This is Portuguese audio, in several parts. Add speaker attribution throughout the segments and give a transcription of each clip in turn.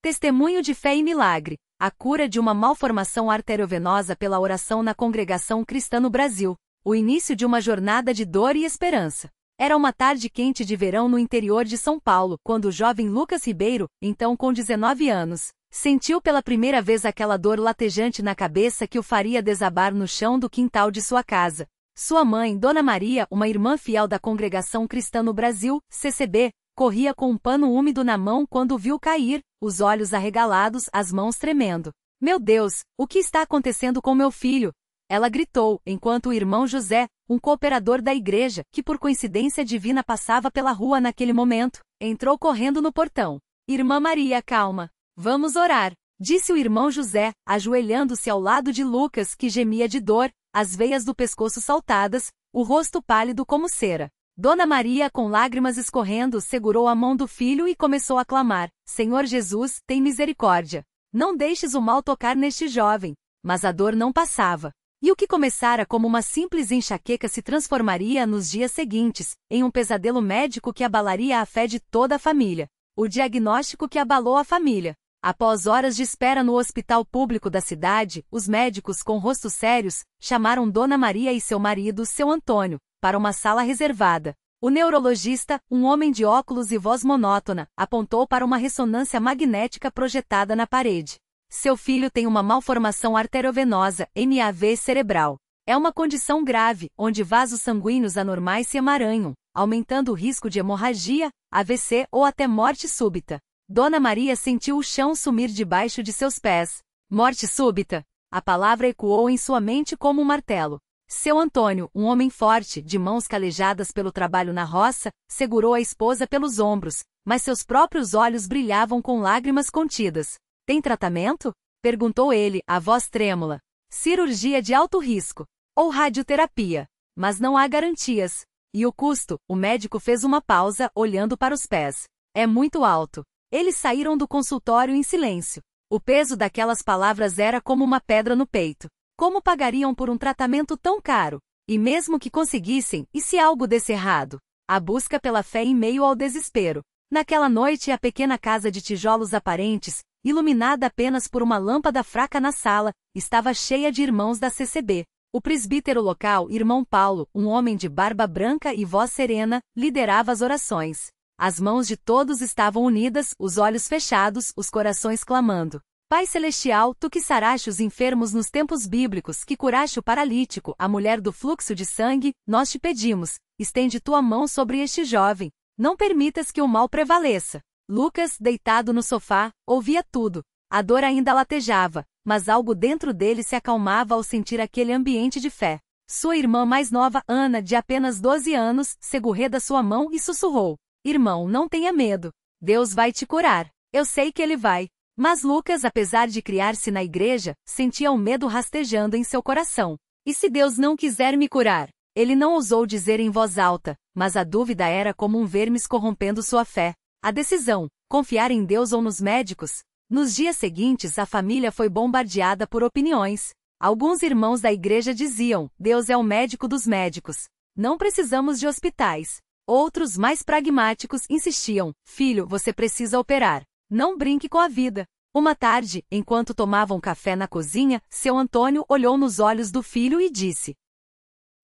Speaker 1: Testemunho de fé e milagre. A cura de uma malformação arteriovenosa pela oração na Congregação Cristã no Brasil. O início de uma jornada de dor e esperança. Era uma tarde quente de verão no interior de São Paulo, quando o jovem Lucas Ribeiro, então com 19 anos, sentiu pela primeira vez aquela dor latejante na cabeça que o faria desabar no chão do quintal de sua casa. Sua mãe, Dona Maria, uma irmã fiel da Congregação Cristã no Brasil, CCB, corria com um pano úmido na mão quando o viu cair, os olhos arregalados, as mãos tremendo. "Meu Deus, o que está acontecendo com meu filho?" Ela gritou, enquanto o irmão José, um cooperador da igreja, que por coincidência divina passava pela rua naquele momento, entrou correndo no portão. "Irmã Maria, calma. Vamos orar", disse o irmão José, ajoelhando-se ao lado de Lucas, que gemia de dor, as veias do pescoço saltadas, o rosto pálido como cera. Dona Maria, com lágrimas escorrendo, segurou a mão do filho e começou a clamar: "Senhor Jesus, tem misericórdia. Não deixes o mal tocar neste jovem." Mas a dor não passava. E o que começara como uma simples enxaqueca se transformaria nos dias seguintes, em um pesadelo médico que abalaria a fé de toda a família. O diagnóstico que abalou a família. Após horas de espera no hospital público da cidade, os médicos, com rostos sérios, chamaram Dona Maria e seu marido, seu Antônio, para uma sala reservada. O neurologista, um homem de óculos e voz monótona, apontou para uma ressonância magnética projetada na parede. "Seu filho tem uma malformação arteriovenosa, NAV cerebral. É uma condição grave, onde vasos sanguíneos anormais se emaranham, aumentando o risco de hemorragia, AVC ou até morte súbita." Dona Maria sentiu o chão sumir debaixo de seus pés. Morte súbita. A palavra ecoou em sua mente como um martelo. Seu Antônio, um homem forte, de mãos calejadas pelo trabalho na roça, segurou a esposa pelos ombros, mas seus próprios olhos brilhavam com lágrimas contidas. "Tem tratamento?" perguntou ele, a voz trêmula. "Cirurgia de alto risco. Ou radioterapia. Mas não há garantias. E o custo?" O médico fez uma pausa, olhando para os pés. "É muito alto." Eles saíram do consultório em silêncio. O peso daquelas palavras era como uma pedra no peito. Como pagariam por um tratamento tão caro? E mesmo que conseguissem, e se algo desse errado? A busca pela fé em meio ao desespero. Naquela noite, a pequena casa de tijolos aparentes, iluminada apenas por uma lâmpada fraca na sala, estava cheia de irmãos da CCB. O presbítero local, irmão Paulo, um homem de barba branca e voz serena, liderava as orações. As mãos de todos estavam unidas, os olhos fechados, os corações clamando: "Pai Celestial, tu que saraste os enfermos nos tempos bíblicos, que curaste o paralítico, a mulher do fluxo de sangue, nós te pedimos, estende tua mão sobre este jovem. Não permitas que o mal prevaleça." Lucas, deitado no sofá, ouvia tudo. A dor ainda latejava, mas algo dentro dele se acalmava ao sentir aquele ambiente de fé. Sua irmã mais nova, Ana, de apenas 12 anos, segurou da sua mão e sussurrou: "Irmão, não tenha medo. Deus vai te curar. Eu sei que Ele vai." Mas Lucas, apesar de criar-se na igreja, sentia um medo rastejando em seu coração. "E se Deus não quiser me curar?" Ele não ousou dizer em voz alta, mas a dúvida era como um vermes corrompendo sua fé. A decisão: confiar em Deus ou nos médicos? Nos dias seguintes, a família foi bombardeada por opiniões. Alguns irmãos da igreja diziam: "Deus é o médico dos médicos. Não precisamos de hospitais." Outros, mais pragmáticos, insistiam: "Filho, você precisa operar. Não brinque com a vida." Uma tarde, enquanto tomavam café na cozinha, seu Antônio olhou nos olhos do filho e disse: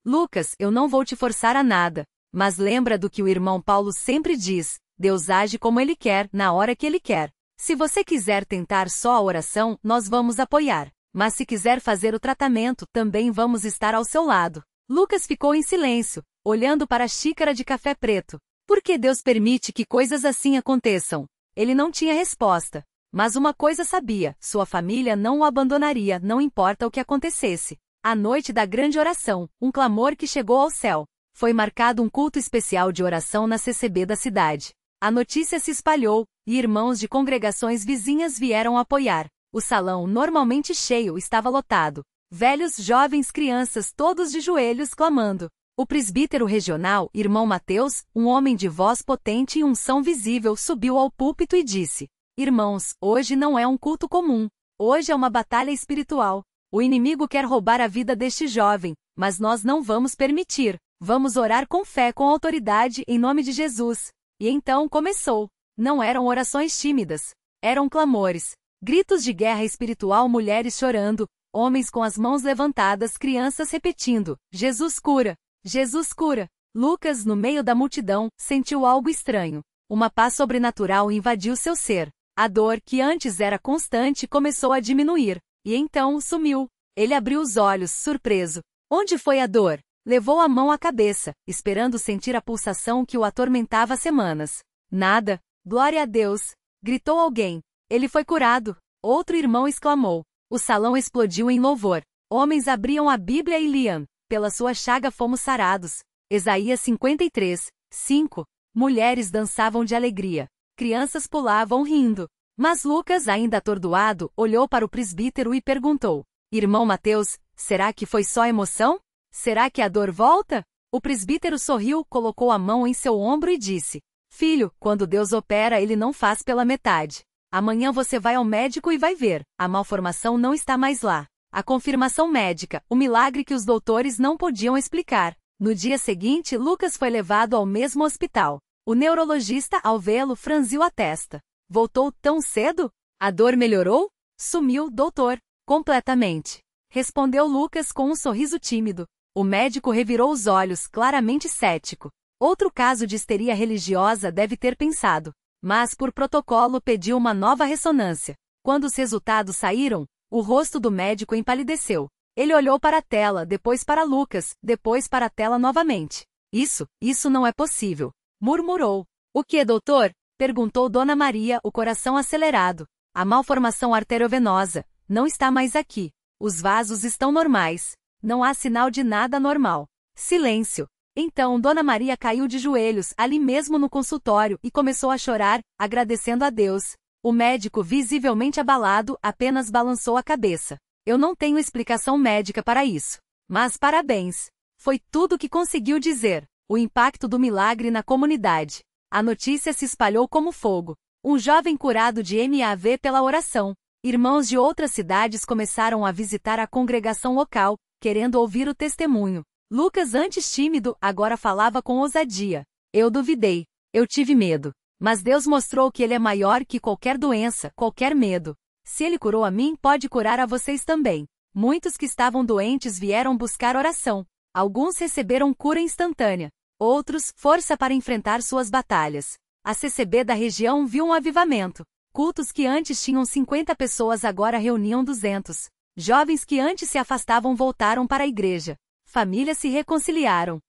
Speaker 1: "Lucas, eu não vou te forçar a nada. Mas lembra do que o irmão Paulo sempre diz: Deus age como Ele quer, na hora que Ele quer. Se você quiser tentar só a oração, nós vamos apoiar. Mas se quiser fazer o tratamento, também vamos estar ao seu lado." Lucas ficou em silêncio, olhando para a xícara de café preto. Por que Deus permite que coisas assim aconteçam? Ele não tinha resposta. Mas uma coisa sabia: sua família não o abandonaria, não importa o que acontecesse. A noite da grande oração, um clamor que chegou ao céu. Foi marcado um culto especial de oração na CCB da cidade. A notícia se espalhou, e irmãos de congregações vizinhas vieram apoiar. O salão, normalmente cheio, estava lotado. Velhos, jovens, crianças, todos de joelhos clamando. O presbítero regional, irmão Mateus, um homem de voz potente e unção visível, subiu ao púlpito e disse: "Irmãos, hoje não é um culto comum. Hoje é uma batalha espiritual. O inimigo quer roubar a vida deste jovem, mas nós não vamos permitir. Vamos orar com fé, com autoridade, em nome de Jesus." E então começou. Não eram orações tímidas. Eram clamores, gritos de guerra espiritual, mulheres chorando, homens com as mãos levantadas, crianças repetindo: Jesus cura! Jesus cura! Lucas, no meio da multidão, sentiu algo estranho. Uma paz sobrenatural invadiu seu ser. A dor, que antes era constante, começou a diminuir. E então sumiu. Ele abriu os olhos, surpreso. Onde foi a dor? Levou a mão à cabeça, esperando sentir a pulsação que o atormentava há semanas. Nada. Glória a Deus! Gritou alguém. Ele foi curado. Outro irmão exclamou. O salão explodiu em louvor. Homens abriam a Bíblia e liam. Pela sua chaga fomos sarados. Isaías 53, 5. Mulheres dançavam de alegria. Crianças pulavam rindo. Mas Lucas, ainda atordoado, olhou para o presbítero e perguntou: Irmão Mateus, será que foi só emoção? Será que a dor volta? O presbítero sorriu, colocou a mão em seu ombro e disse: Filho, quando Deus opera, ele não faz pela metade. Amanhã você vai ao médico e vai ver, a malformação não está mais lá. A confirmação médica, o milagre que os doutores não podiam explicar. No dia seguinte, Lucas foi levado ao mesmo hospital. O neurologista, ao vê-lo, franziu a testa. Voltou tão cedo? A dor melhorou? Sumiu, doutor. Completamente. Respondeu Lucas com um sorriso tímido. O médico revirou os olhos, claramente cético. Outro caso de histeria religiosa, deve ter pensado. Mas, por protocolo, pediu uma nova ressonância. Quando os resultados saíram, o rosto do médico empalideceu. Ele olhou para a tela, depois para Lucas, depois para a tela novamente. Isso não é possível. Murmurou. O que, doutor? Perguntou Dona Maria, o coração acelerado. A malformação arteriovenosa não está mais aqui. Os vasos estão normais. Não há sinal de nada anormal. Silêncio. Então Dona Maria caiu de joelhos, ali mesmo no consultório, e começou a chorar, agradecendo a Deus. O médico, visivelmente abalado, apenas balançou a cabeça. Eu não tenho explicação médica para isso. Mas parabéns. Foi tudo o que conseguiu dizer. O impacto do milagre na comunidade. A notícia se espalhou como fogo. Um jovem curado de MAV pela oração. Irmãos de outras cidades começaram a visitar a congregação local, querendo ouvir o testemunho. Lucas, antes tímido, agora falava com ousadia. Eu duvidei. Eu tive medo. Mas Deus mostrou que Ele é maior que qualquer doença, qualquer medo. Se Ele curou a mim, pode curar a vocês também. Muitos que estavam doentes vieram buscar oração. Alguns receberam cura instantânea. Outros, força para enfrentar suas batalhas. A CCB da região viu um avivamento. Cultos que antes tinham 50 pessoas agora reuniam 200. Jovens que antes se afastavam voltaram para a igreja. Famílias se reconciliaram.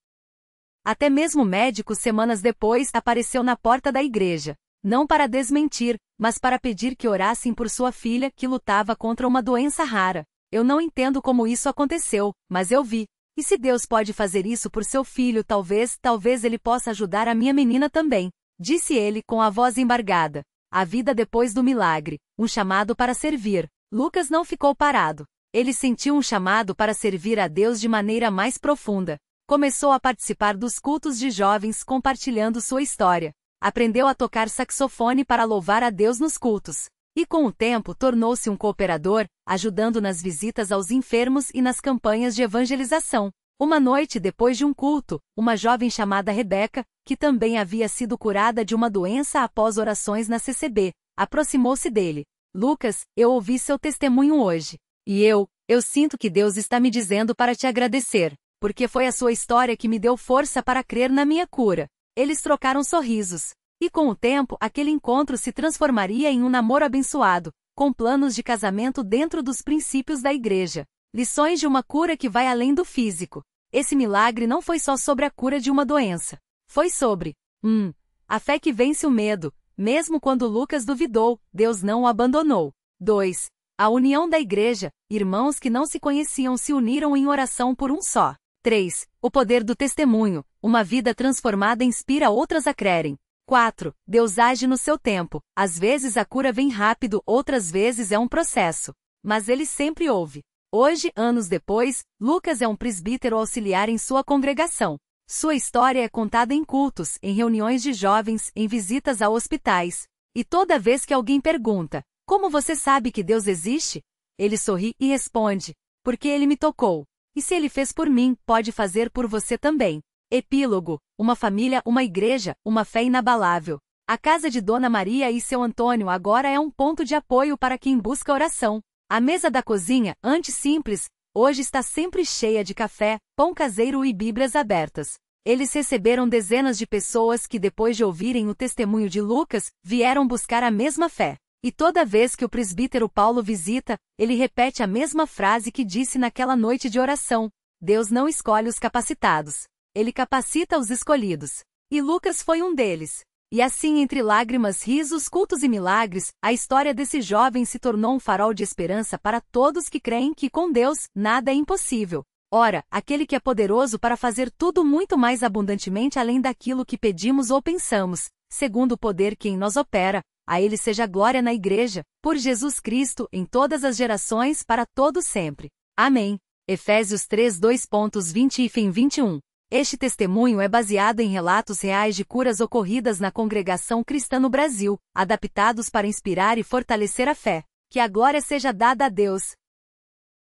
Speaker 1: Até mesmo médico, semanas depois, apareceu na porta da igreja. Não para desmentir, mas para pedir que orassem por sua filha, que lutava contra uma doença rara. Eu não entendo como isso aconteceu, mas eu vi. E se Deus pode fazer isso por seu filho, talvez Ele possa ajudar a minha menina também. Disse ele com a voz embargada. A vida depois do milagre, um chamado para servir. Lucas não ficou parado. Ele sentiu um chamado para servir a Deus de maneira mais profunda. Começou a participar dos cultos de jovens, compartilhando sua história. Aprendeu a tocar saxofone para louvar a Deus nos cultos. E com o tempo tornou-se um cooperador, ajudando nas visitas aos enfermos e nas campanhas de evangelização. Uma noite depois de um culto, uma jovem chamada Rebeca, que também havia sido curada de uma doença após orações na CCB, aproximou-se dele. Lucas, eu ouvi seu testemunho hoje. E eu sinto que Deus está me dizendo para te agradecer, porque foi a sua história que me deu força para crer na minha cura. Eles trocaram sorrisos. E com o tempo, aquele encontro se transformaria em um namoro abençoado, com planos de casamento dentro dos princípios da igreja. Lições de uma cura que vai além do físico. Esse milagre não foi só sobre a cura de uma doença. Foi sobre a fé que vence o medo. Mesmo quando Lucas duvidou, Deus não o abandonou. 2. A união da igreja. Irmãos que não se conheciam se uniram em oração por um só. 3. O poder do testemunho. Uma vida transformada inspira outras a crerem. 4. Deus age no seu tempo. Às vezes a cura vem rápido, outras vezes é um processo. Mas Ele sempre ouve. Hoje, anos depois, Lucas é um presbítero auxiliar em sua congregação. Sua história é contada em cultos, em reuniões de jovens, em visitas a hospitais. E toda vez que alguém pergunta, como você sabe que Deus existe? Ele sorri e responde, porque Ele me tocou. E se Ele fez por mim, pode fazer por você também. Epílogo. Uma família, uma igreja, uma fé inabalável. A casa de Dona Maria e seu Antônio agora é um ponto de apoio para quem busca oração. A mesa da cozinha, antes simples, hoje está sempre cheia de café, pão caseiro e Bíblias abertas. Eles receberam dezenas de pessoas que, depois de ouvirem o testemunho de Lucas, vieram buscar a mesma fé. E toda vez que o presbítero Paulo visita, ele repete a mesma frase que disse naquela noite de oração: Deus não escolhe os capacitados. Ele capacita os escolhidos. E Lucas foi um deles. E assim, entre lágrimas, risos, cultos e milagres, a história desse jovem se tornou um farol de esperança para todos que creem que com Deus, nada é impossível. Ora, aquele que é poderoso para fazer tudo muito mais abundantemente além daquilo que pedimos ou pensamos, segundo o poder que em nós opera, a Ele seja glória na Igreja, por Jesus Cristo, em todas as gerações, para todo sempre. Amém. Efésios 3, 2.20 e fim 21. Este testemunho é baseado em relatos reais de curas ocorridas na congregação cristã no Brasil, adaptados para inspirar e fortalecer a fé. Que a glória seja dada a Deus.